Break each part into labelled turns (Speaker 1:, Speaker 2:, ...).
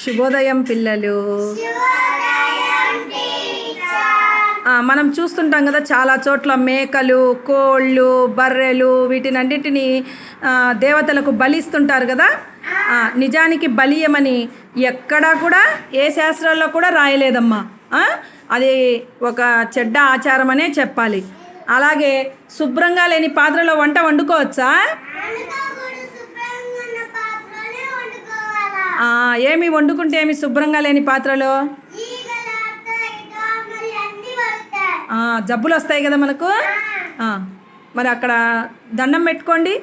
Speaker 1: శుభోదయం పిల్లలు. మనం చూస్తుంటాం కదా చాలా చోట్ల మేకలు, కోళ్ళు, బర్రెలు వీటినన్నిటినీ దేవతలకు బలిస్తుంటారు కదా. నిజానికి బలియమని ఎక్కడా కూడా ఏ శాస్త్రాల్లో కూడా రాయలేదమ్మా. అది ఒక చెడ్డ ఆచారం అనే చెప్పాలి. అలాగే శుభ్రంగా లేని పాత్రలో వంట వండుకోవచ్చా? ఏమి వండుకుంటే ఏమి శుభ్రంగా లేని పాత్రలో జబ్బులు వస్తాయి కదా మనకు. మరి అక్కడ దండం పెట్టుకోండి.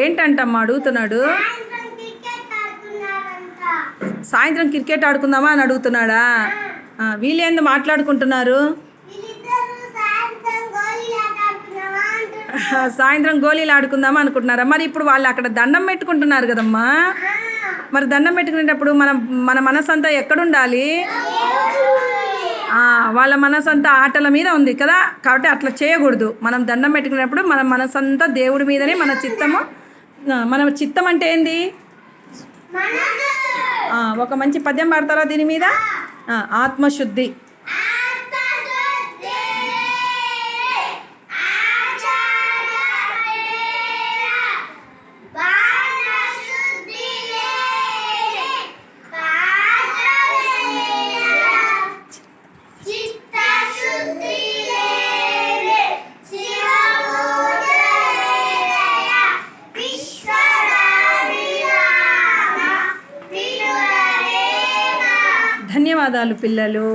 Speaker 1: ఏంటంటమ్మా అడుగుతున్నాడు. సాయంత్రం క్రికెట్ ఆడుకుందామా అని అడుగుతున్నాడా? వీళ్ళేందు మాట్లాడుకుంటున్నారు? సాయంత్రం గోళీలు ఆడుకుందామా అనుకుంటున్నారా? మరి ఇప్పుడు వాళ్ళు అక్కడ దండం పెట్టుకుంటున్నారు కదమ్మా. మరి దండం పెట్టుకునేటప్పుడు మన మనసు అంతా ఎక్కడుండాలి? వాళ్ళ మనసు అంతా ఆటల మీద ఉంది కదా. కాబట్టి అట్లా చేయకూడదు. మనం దండం పెట్టుకునేటప్పుడు మన మనసు అంతా దేవుడి మీదనే మన చిత్తం అంటే ఏంది? ఒక మంచి పద్యం పాడతారా దీని మీద? ఆత్మశుద్ధి. ధన్యవాదాలు పిల్లలు.